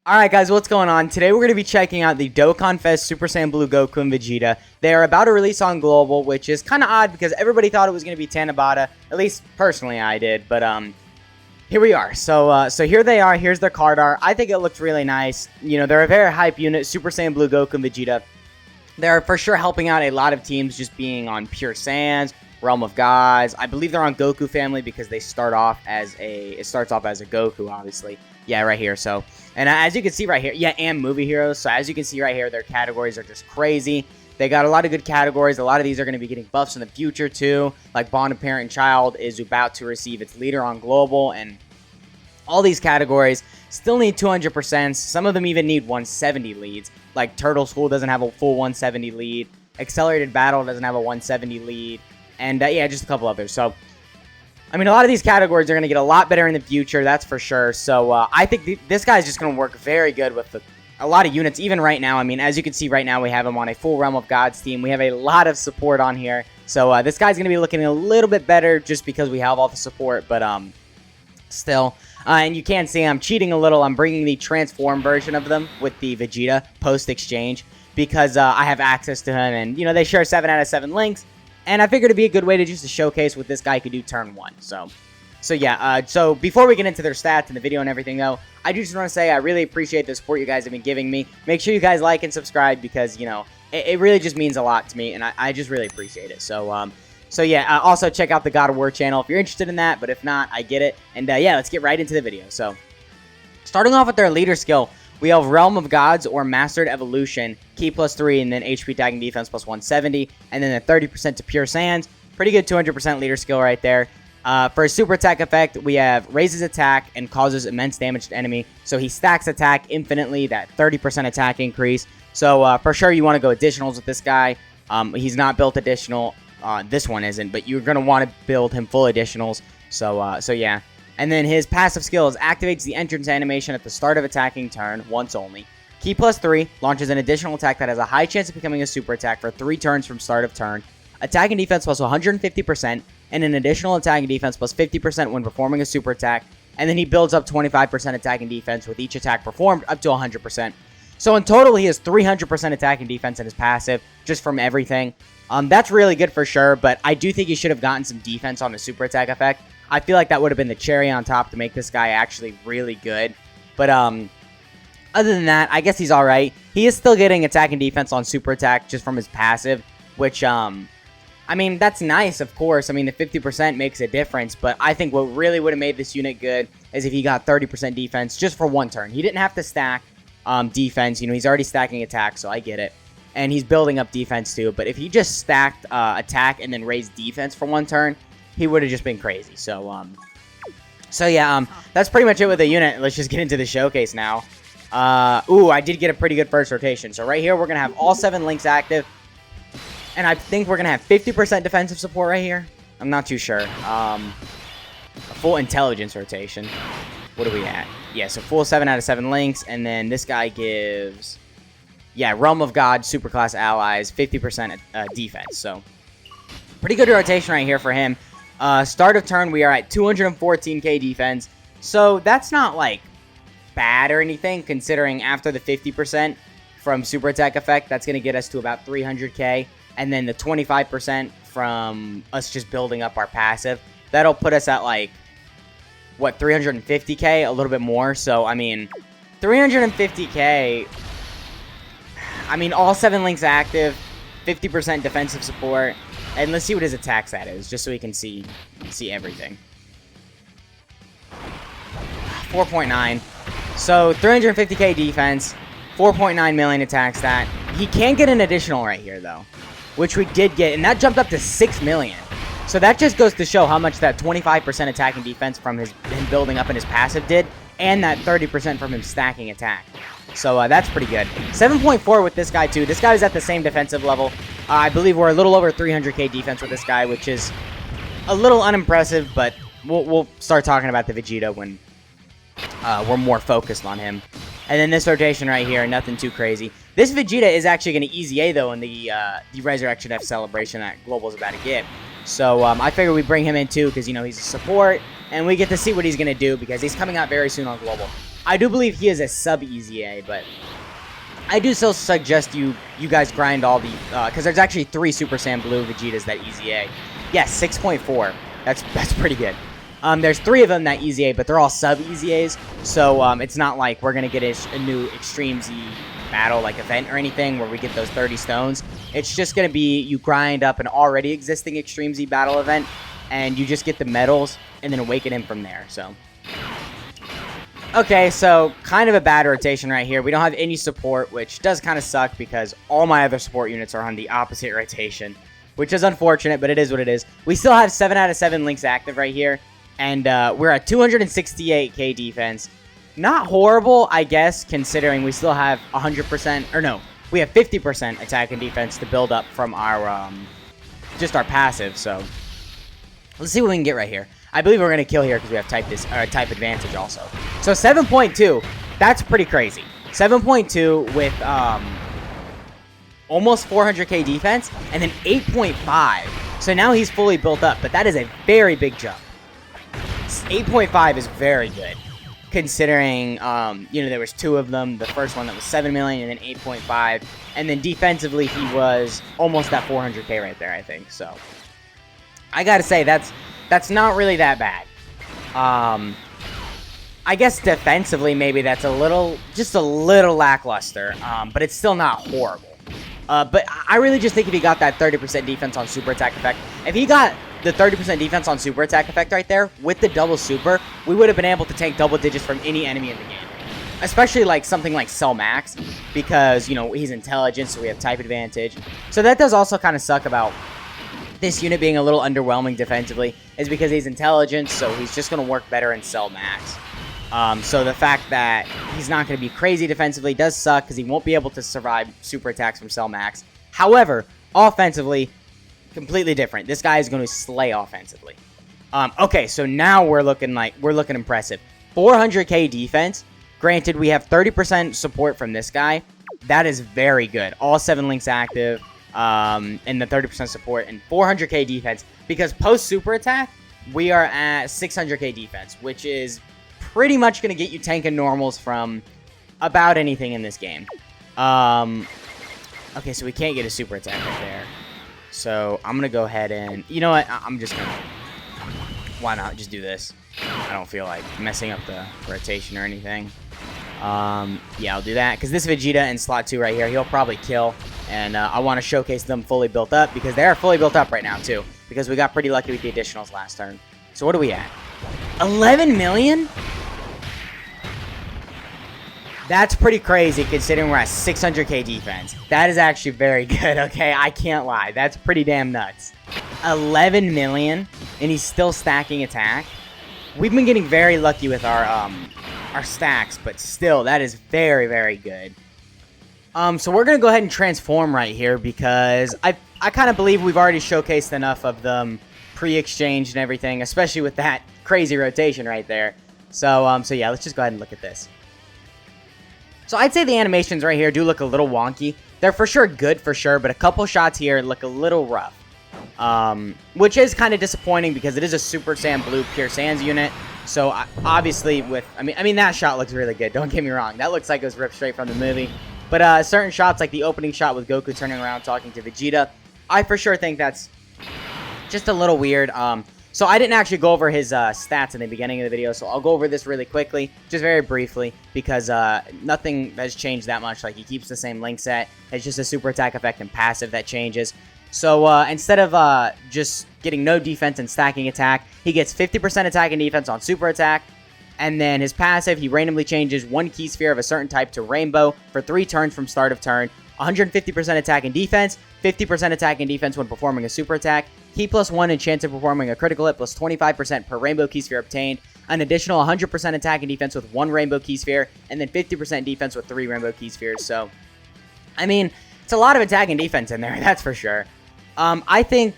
Alright guys, what's going on? Today we're going to be checking out the Dokkan Fest Super Saiyan Blue Goku and Vegeta. They are about to release on Global, which is kind of odd because everybody thought it was going to be Tanabata. At least, personally, I did. But, here we are. So here they are. Here's their card art. I think it looks really nice. You know, they're a very hype unit. Super Saiyan Blue Goku and Vegeta. They're for sure helping out a lot of teams just being on Pure Saiyans, Realm of Gods. I believe they're on Goku Family because they start off as it starts off as a Goku, obviously. Yeah, right here. So, and as you can see right here, yeah, and movie heroes. So as you can see right here, their categories are just crazy. They got a lot of good categories. A lot of these are going to be getting buffs in the future too. Like Bond of Parent and Child is about to receive its leader on Global, and all these categories still need 200%. Some of them even need 170 leads. Like Turtle School doesn't have a full 170 lead. Accelerated Battle doesn't have a 170 lead. And yeah, just a couple others. So, I mean, a lot of these categories are going to get a lot better in the future, that's for sure. So, I think this guy's just going to work very good with a lot of units, even right now. I mean, as you can see right now, we have him on a full Realm of Gods team. We have a lot of support on here. So, this guy's going to be looking a little bit better just because we have all the support. But, still. And you can see I'm cheating a little. I'm bringing the transform version of them with the Vegeta post-exchange because I have access to him. And, you know, they share 7 out of 7 links. And I figured it'd be a good way to just showcase what this guy could do turn 1. So yeah, so before we get into their stats and the video and everything, though, I do just want to say I really appreciate the support you guys have been giving me. Make sure you guys like and subscribe because, you know, it really just means a lot to me, and I just really appreciate it. So yeah, also check out the God of War channel if you're interested in that, but if not, I get it. And yeah, let's get right into the video. So, starting off with their leader skill, we have Realm of Gods or Mastered Evolution, Ki +3, and then HP Attack and Defense +170, and then a 30% to Pure Saiyans. Pretty good 200% leader skill right there. For a super attack effect, we have raises attack and causes immense damage to enemy. So he stacks attack infinitely, that 30% attack increase. So for sure you want to go additionals with this guy. He's not built additional. This one isn't, but you're going to want to build him full additionals. So yeah. And then his passive skills activates the entrance animation at the start of attacking turn, once only. Ki +3 launches an additional attack that has a high chance of becoming a super attack for 3 turns from start of turn. Attack and defense plus 150%, and an additional attack and defense plus 50% when performing a super attack. And then he builds up 25% attack and defense with each attack performed up to 100%. So in total, he has 300% attack and defense in his passive, just from everything. That's really good for sure, but I do think he should have gotten some defense on the super attack effect. I feel like that would have been the cherry on top to make this guy actually really good. But other than that, I guess he's alright. He is still getting attack and defense on super attack just from his passive, which, I mean, that's nice, of course. I mean, the 50% makes a difference, but I think what really would have made this unit good is if he got 30% defense just for 1 turn. He didn't have to stack defense. You know, he's already stacking attack, so I get it. And he's building up defense too, but if he just stacked attack and then raised defense for 1 turn, he would have just been crazy. So yeah, that's pretty much it with the unit. Let's just get into the showcase now. Ooh, I did get a pretty good first rotation. So right here, we're going to have all 7 links active. And I think we're going to have 50% defensive support right here. I'm not too sure. A full intelligence rotation. What are we at? Yeah, so full 7 out of 7 links. And then this guy gives, yeah, Realm of God, Superclass Allies, 50% defense. So pretty good rotation right here for him. Start of turn, we are at 214k defense. So that's not, like, bad or anything, considering after the 50% from super attack effect, that's going to get us to about 300k. And then the 25% from us just building up our passive, that'll put us at, like, what, 350k? A little bit more. So, I mean, 350k, I mean, all 7 links active, 50% defensive support. And let's see what his attack stat is, just so we can see everything. 4.9. So, 350k defense, 4.9 million attack stat. He can get an additional right here, though, which we did get, and that jumped up to 6 million. So that just goes to show how much that 25% attack and defense from him building up in his passive did, and that 30% from him stacking attack. So that's pretty good. 7.4 with this guy, too. This guy is at the same defensive level. I believe we're a little over 300k defense with this guy, which is a little unimpressive, but we'll start talking about the Vegeta when we're more focused on him. And then this rotation right here, nothing too crazy. This Vegeta is actually going to easy A, though, in the Resurrection F celebration that Global's about to get. So I figure we bring him in, too, because, you know, he's a support, and we get to see what he's going to do, because he's coming out very soon on Global. I do believe he is a sub-easy A, but I do still suggest you guys grind all the, because there's actually 3 Super Saiyan Blue Vegetas that easy A. Yes, 6.4. That's pretty good. There's 3 of them that easy A, but they're all sub-easy A's, so it's not like we're going to get a new Extreme Z battle, like, event or anything where we get those 30 stones. It's just going to be you grind up an already existing Extreme Z battle event, and you just get the medals, and then awaken him from there, so. Okay, so kind of a bad rotation right here. We don't have any support, which does kind of suck because all my other support units are on the opposite rotation, which is unfortunate, but it is what it is. We still have 7 out of 7 links active right here, and we're at 268k defense. Not horrible, I guess, considering we still have 100%, or no, we have 50% attack and defense to build up from our, just our passive, so. Let's see what we can get right here. I believe we're going to kill here because we have type advantage also. So 7.2, that's pretty crazy. 7.2 with almost 400k defense, and then 8.5. So now he's fully built up, but that is a very big jump. 8.5 is very good, considering, you know, there was 2 of them. The first one that was 7 million, and then 8.5. And then defensively, he was almost at 400k right there, I think. So I got to say, that's not really that bad. I guess defensively, maybe that's just a little lackluster, but it's still not horrible. But I really just think if he got that 30% defense on super attack effect, if he got the 30% defense on super attack effect right there with the double super, we would have been able to take double digits from any enemy in the game. Especially like something like Cell Max, because, you know, he's intelligent, so we have type advantage. So that does also kind of suck about this unit being a little underwhelming defensively, is because he's intelligent, so he's just going to work better in Cell Max. So the fact that he's not going to be crazy defensively does suck, because he won't be able to survive super attacks from Cell Max. However, offensively, completely different. This guy is going to slay offensively. Okay, so now we're looking impressive. 400k defense. Granted, we have 30% support from this guy. That is very good. All 7 links active. And the 30% support and 400k defense, because post super attack we are at 600k defense, which is pretty much going to get you tank and normals from about anything in this game. Okay, so we can't get a super attack right there, so I'm gonna go ahead and, you know what, I'm just gonna, why not just do this? I don't feel like messing up the rotation or anything. Yeah, I'll do that, because this Vegeta in slot 2 right here, he'll probably kill. And I want to showcase them fully built up, because they are fully built up right now, too. Because we got pretty lucky with the additionals last turn. So what are we at? 11 million? That's pretty crazy, considering we're at 600k defense. That is actually very good, okay? I can't lie. That's pretty damn nuts. 11 million, and he's still stacking attack. We've been getting very lucky with our stacks, but still, that is very, very good. So we're going to go ahead and transform right here, because I kind of believe we've already showcased enough of them pre-exchange and everything, especially with that crazy rotation right there. So yeah, let's just go ahead and look at this. So I'd say the animations right here do look a little wonky. They're for sure good, for sure, but a couple shots here look a little rough. Which is kind of disappointing, because it is a Super Saiyan Blue Pure Sans unit. So obviously with, I mean that shot looks really good, don't get me wrong. That looks like it was ripped straight from the movie. But certain shots, like the opening shot with Goku turning around talking to Vegeta, I for sure think that's just a little weird. So I didn't actually go over his stats in the beginning of the video, so I'll go over this really quickly, just very briefly, because nothing has changed that much. Like, he keeps the same link set. It's just a super attack effect and passive that changes. So instead of just getting no defense and stacking attack, he gets 50% attack and defense on super attack. And then his passive, he randomly changes 1 key sphere of a certain type to rainbow for 3 turns from start of turn. 150% attack and defense, 50% attack and defense when performing a super attack, key +1 and chance of performing a critical hit plus 25% per rainbow key sphere obtained, an additional 100% attack and defense with 1 rainbow key sphere, and then 50% defense with 3 rainbow key spheres. So, I mean, it's a lot of attack and defense in there, that's for sure. I think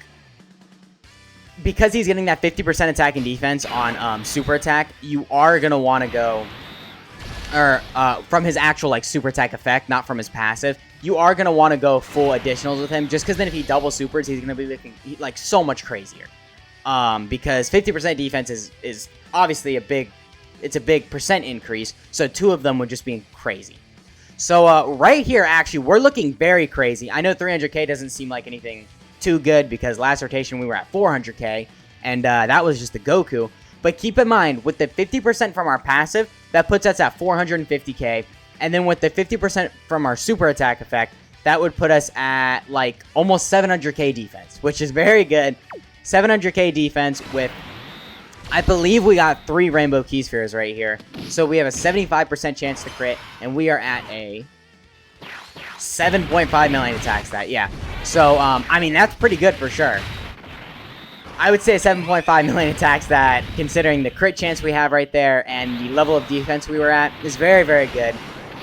because he's getting that 50% attack and defense on super attack, you are going to want to go, or from his actual like super attack effect, not from his passive, you are going to want to go full additionals with him, just because then if he double supers, he's going to be looking like so much crazier. Because 50% defense is obviously a big it's a big percent increase, so 2 of them would just be crazy. So right here, actually, we're looking very crazy. I know 300k doesn't seem like anything too good because last rotation we were at 400k, and that was just the Goku. But keep in mind, with the 50% from our passive, that puts us at 450k, and then with the 50% from our super attack effect, that would put us at like almost 700k defense, which is very good. 700k defense with, I believe we got 3 rainbow key spheres right here. So we have a 75% chance to crit, and we are at a 7.5 million attack stat. Yeah. So, I mean, that's pretty good for sure. I would say a 7.5 million attack stat, considering the crit chance we have right there and the level of defense we were at, is very, very good.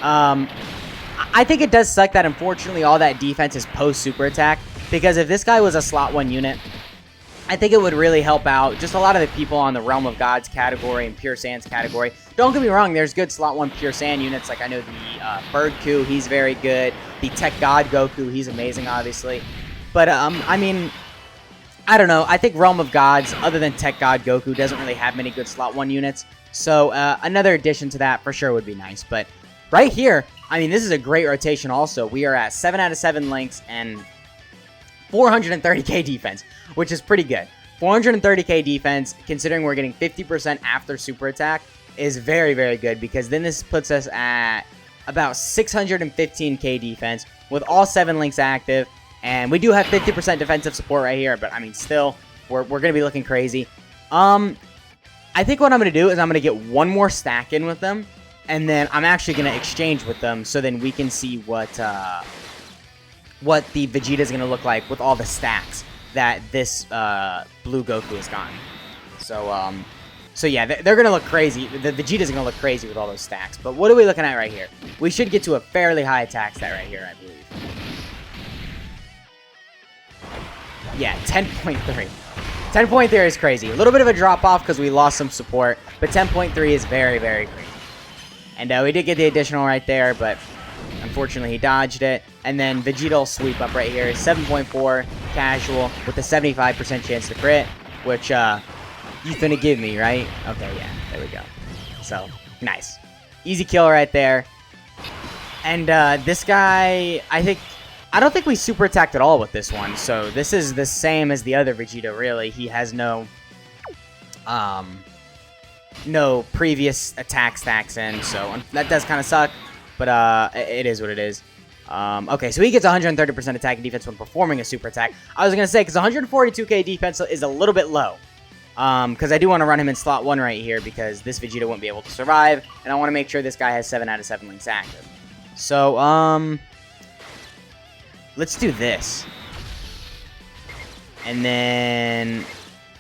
I think it does suck that, unfortunately, all that defense is post-super attack, because if this guy was a slot 1 unit, I think it would really help out just a lot of the people on the Realm of Gods category and Pure Sands category. Don't get me wrong, there's good slot 1 Pure Sand units, like I know the Bird Ku, he's very good. The Tech God Goku, he's amazing, obviously. But, I mean, I don't know. I think Realm of Gods, other than Tech God Goku, doesn't really have many good slot 1 units. So, another addition to that for sure would be nice. But right here, I mean, this is a great rotation also. We are at 7 out of 7 links and 430k defense, which is pretty good. 430k defense, considering we're getting 50% after super attack, is very, very good, because then this puts us at about 615k defense with all 7 links active, and we do have 50% defensive support right here, but I mean, still, we're going to be looking crazy. I think what I'm going to do is I'm going to get 1 more stack in with them, and then I'm actually going to exchange with them, so then we can see what the Vegeta is going to look like with all the stacks that this blue Goku has gotten. So yeah, they're going to look crazy. The Vegeta's going to look crazy with all those stacks. But what are we looking at right here? We should get to a fairly high attack stat right here, I believe. Yeah, 10.3. 10.3 is crazy. A little bit of a drop-off because we lost some support, but 10.3 is very, very crazy. And we did get the additional right there, but unfortunately, he dodged it. And then Vegeta will sweep up right here. 7.4 casual with a 75% chance to crit, which you're going to give me, right? Okay, yeah. There we go. So, nice. Easy kill right there. And this guy, I don't think we super attacked at all with this one. So, this is the same as the other Vegeta, really. He has no previous attack stacks in, so that does kind of suck. But it is what it is. Okay, so he gets 130% attack and defense when performing a super attack. I was going to say, because 142k defense is a little bit low. Because I do want to run him in slot 1 right here, because this Vegeta won't be able to survive. And I want to make sure this guy has 7 out of 7 links active. So, let's do this. And then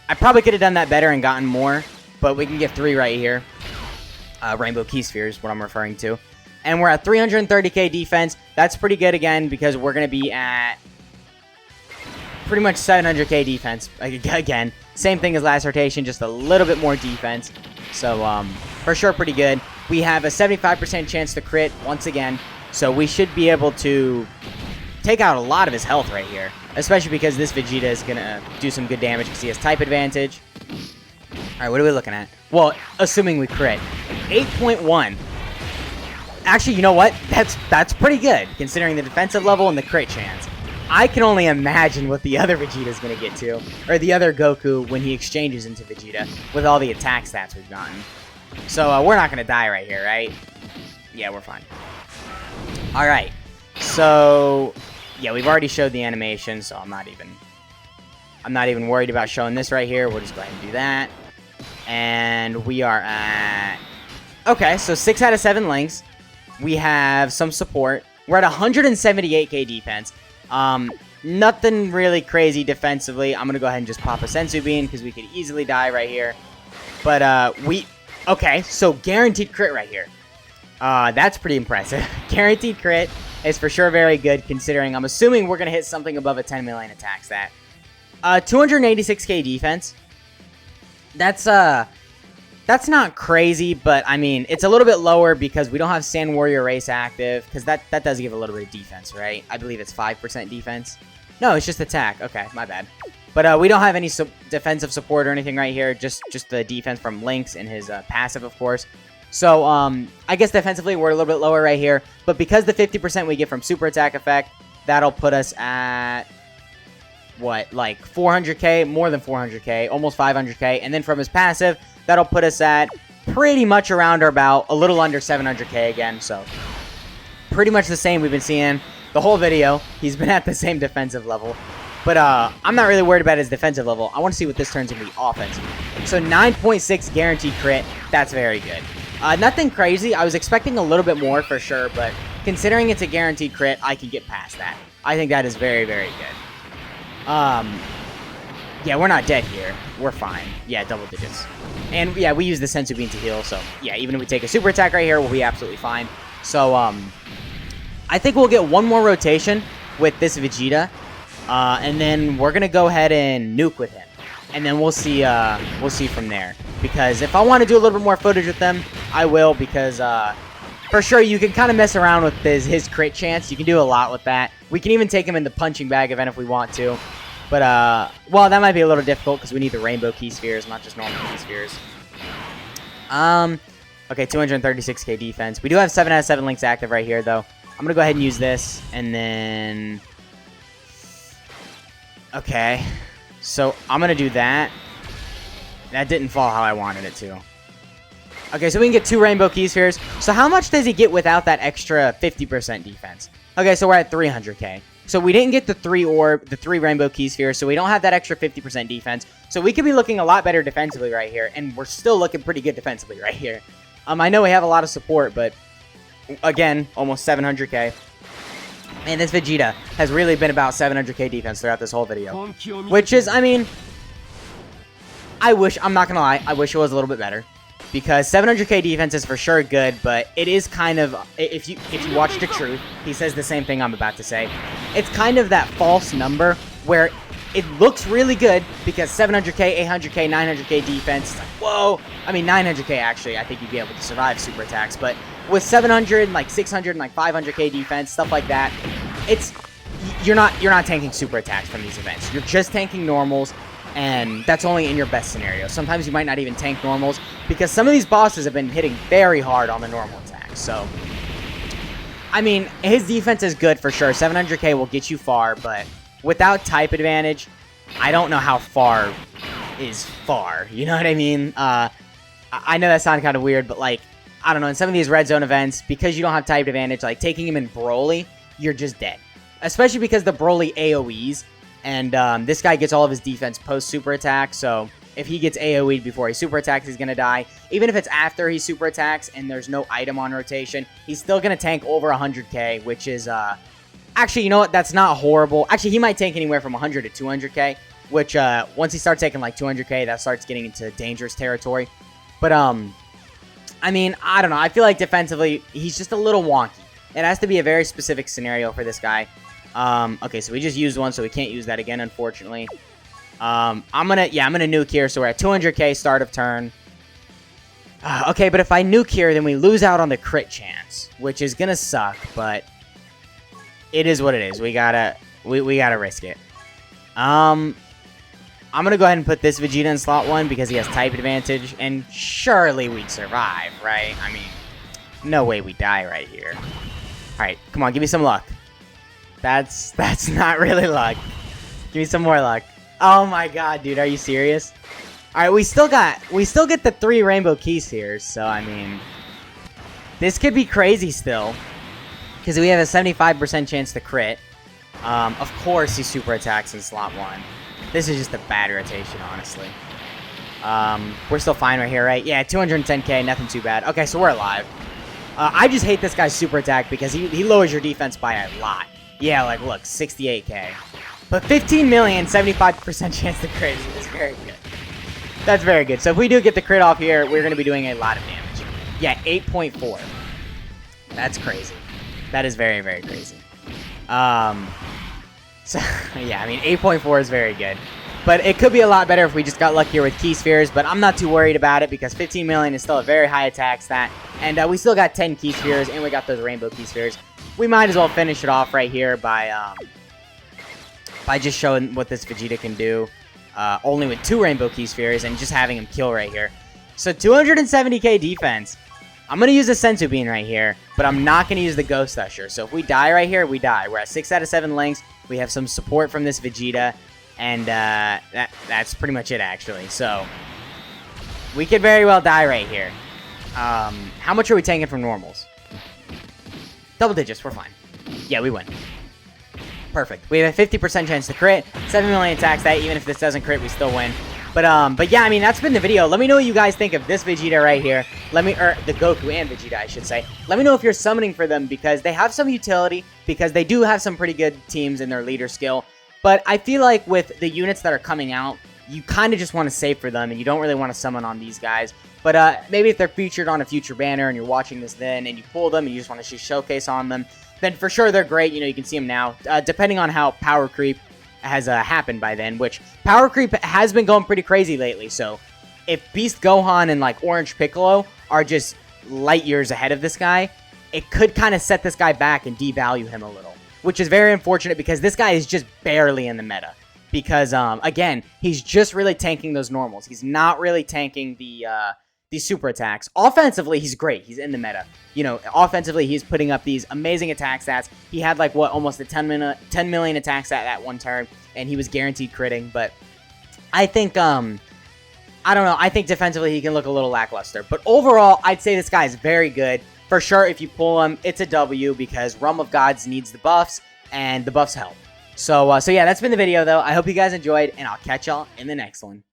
I probably could have done that better and gotten more. But we can get 3 right here. Rainbow Key Spheres, what I'm referring to. And we're at 330k defense. That's pretty good again, because we're going to be at pretty much 700k defense. Again, same thing as last rotation, just a little bit more defense. So, for sure, pretty good. We have a 75% chance to crit once again. So we should be able to take out a lot of his health right here. Especially because this Vegeta is going to do some good damage because he has type advantage. Alright, what are we looking at? Well, assuming we crit. 8.1. Actually, you know what? That's pretty good, considering the defensive level and the crit chance. I can only imagine what the other Vegeta is going to get to, or the other Goku when he exchanges into Vegeta, with all the attack stats we've gotten. So, we're not going to die right here, right? Yeah, we're fine. Alright, so, yeah, we've already showed the animation, so I'm not even worried about showing this right here. We'll just go ahead and do that. And we are at... Okay, so 6 out of 7 links. We have some support. We're at 178k defense. Nothing really crazy defensively. I'm going to go ahead and just pop a Senzu Bean because we could easily die right here. But okay, so guaranteed crit right here. That's pretty impressive. Guaranteed crit is for sure very good, considering I'm assuming we're going to hit something above a 10 million attack stat. 286k defense. That's not crazy, but I mean, it's a little bit lower because we don't have Sand Warrior Race active, because that does give a little bit of defense, right? I believe it's 5% defense. No, it's just attack. Okay, my bad. But we don't have any defensive support or anything right here. Just the defense from Lynx and his passive, of course. So, I guess defensively we're a little bit lower right here. But because the 50% we get from super attack effect, that'll put us at, what, like 400k? More than 400k. Almost 500k. And then from his passive, that'll put us at pretty much around or about a little under 700k again. So, pretty much the same we've been seeing the whole video. He's been at the same defensive level. But I'm not really worried about his defensive level. I want to see what this turns into the offense. So 9.6 guaranteed crit. That's very good. Nothing crazy. I was expecting a little bit more for sure, but considering it's a guaranteed crit, I can get past that. I think that is very, very good. Yeah, we're not dead here. We're fine. Yeah, double digits. And yeah, we use the Senzu Bean to heal, so yeah, even if we take a super attack right here, we'll be absolutely fine. So, I think we'll get one more rotation with this Vegeta. And then we're gonna go ahead and nuke with him, and then we'll see from there. Because if I want to do a little bit more footage with them, I will. Because for sure you can kind of mess around with his crit chance. You can do a lot with that. We can even take him in the punching bag event if we want to. But well, that might be a little difficult because we need the rainbow key spheres, not just normal key spheres. Okay, 236k defense. We do have 7 out of 7 links active right here, though. I'm gonna go ahead and use this, and then. Okay, so I'm going to do that. That didn't fall how I wanted it to. Okay, so we can get 2 rainbow key spheres. So how much does he get without that extra 50% defense? Okay, so we're at 300k. So we didn't get the 3 rainbow key spheres, so we don't have that extra 50% defense. So we could be looking a lot better defensively right here, and we're still looking pretty good defensively right here. I know we have a lot of support, but again, almost 700k. And this Vegeta has really been about 700k defense throughout this whole video. Which is, I mean, I'm not gonna lie, I wish it was a little bit better. Because 700k defense is for sure good, but it is kind of, if you watch The Truth, he says the same thing I'm about to say. It's kind of that false number where it looks really good because 700k, 800k, 900k defense, it's like, whoa. I mean, 900k actually, I think you'd be able to survive super attacks, but with 700, like 600, and like 500k defense, stuff like that, you're not tanking super attacks from these events. You're just tanking normals, and that's only in your best scenario. Sometimes you might not even tank normals because some of these bosses have been hitting very hard on the normal attacks. So, I mean, his defense is good for sure. 700k will get you far, but without type advantage, I don't know how far is far. You know what I mean? I know that sounded kind of weird, but like, I don't know, in some of these red zone events, because you don't have type advantage, like taking him in Broly, you're just dead. Especially because the Broly AoEs, and this guy gets all of his defense post super attack, so if he gets AoE'd before he super attacks, he's going to die. Even if it's after he super attacks and there's no item on rotation, he's still going to tank over 100k, which is, actually, you know what, that's not horrible. Actually, he might tank anywhere from 100 to 200k, which, once he starts taking like 200k, that starts getting into dangerous territory. But, I mean, I don't know. I feel like defensively, he's just a little wonky. It has to be a very specific scenario for this guy. Okay, so we just used one, so we can't use that again, unfortunately. I'm gonna nuke here, so we're at 200k start of turn. Okay, but if I nuke here, then we lose out on the crit chance, which is gonna suck, but it is what it is. We gotta risk it. I'm going to go ahead and put this Vegeta in slot 1 because he has type advantage, and surely we'd survive, right? I mean, no way we die right here. Alright, come on, give me some luck. That's not really luck. Give me some more luck. Oh my god, dude, are you serious? Alright, we still get the 3 rainbow key spheres, so I mean, this could be crazy still. Because we have a 75% chance to crit. Of course he super attacks in slot 1. This is just a bad rotation, honestly. We're still fine right here, right? Yeah, 210k, nothing too bad. Okay, so we're alive. I just hate this guy's super attack because he lowers your defense by a lot. Yeah, like, look, 68k. But 15 million, 75% chance to crit is very good. That's very good. So if we do get the crit off here, we're going to be doing a lot of damage. Yeah, 8.4. That's crazy. That is very, very crazy. So, yeah, I mean, 8.4 is very good. But it could be a lot better if we just got luckier with key spheres, but I'm not too worried about it because 15 million is still a very high attack stat. And we still got 10 key spheres, and we got those rainbow key spheres. We might as well finish it off right here by by just showing what this Vegeta can do, only with 2 Rainbow Key Spheres and just having him kill right here. So 270k defense. I'm going to use a Senzu Bean right here, but I'm not going to use the Ghost Usher. So if we die right here, we die. We're at 6 out of 7 links. We have some support from this Vegeta, and that's pretty much it, actually. So we could very well die right here. How much are we taking from normals? Double digits, we're fine. Yeah, we win. Perfect. We have a 50% chance to crit. 7 million attacks that even if this doesn't crit, we still win. But yeah, I mean, that's been the video. Let me know what you guys think of this Vegeta right here. Or the Goku and Vegeta, I should say. Let me know if you're summoning for them, because they have some utility, because they do have some pretty good teams in their leader skill. But I feel like with the units that are coming out, you kind of just want to save for them, and you don't really want to summon on these guys. But maybe if they're featured on a future banner, and you're watching this then, and you pull them, and you just want to showcase on them, then for sure they're great. You know, you can see them now. Depending on how power creep has happened by then, which power creep has been going pretty crazy lately. So if Beast Gohan and like Orange Piccolo are just light years ahead of this guy, it could kind of set this guy back and devalue him a little, which is very unfortunate because this guy is just barely in the meta. Because again, he's just really tanking those normals. He's not really tanking these super attacks. Offensively, he's great. He's in the meta. You know, offensively, he's putting up these amazing attack stats. He had like what, almost a 10 million attack stat at one turn, and he was guaranteed critting. But I think I don't know. I think defensively he can look a little lackluster. But overall, I'd say this guy is very good. For sure, if you pull him, it's a W because Realm of Gods needs the buffs, and the buffs help. So yeah, that's been the video though. I hope you guys enjoyed, and I'll catch y'all in the next one.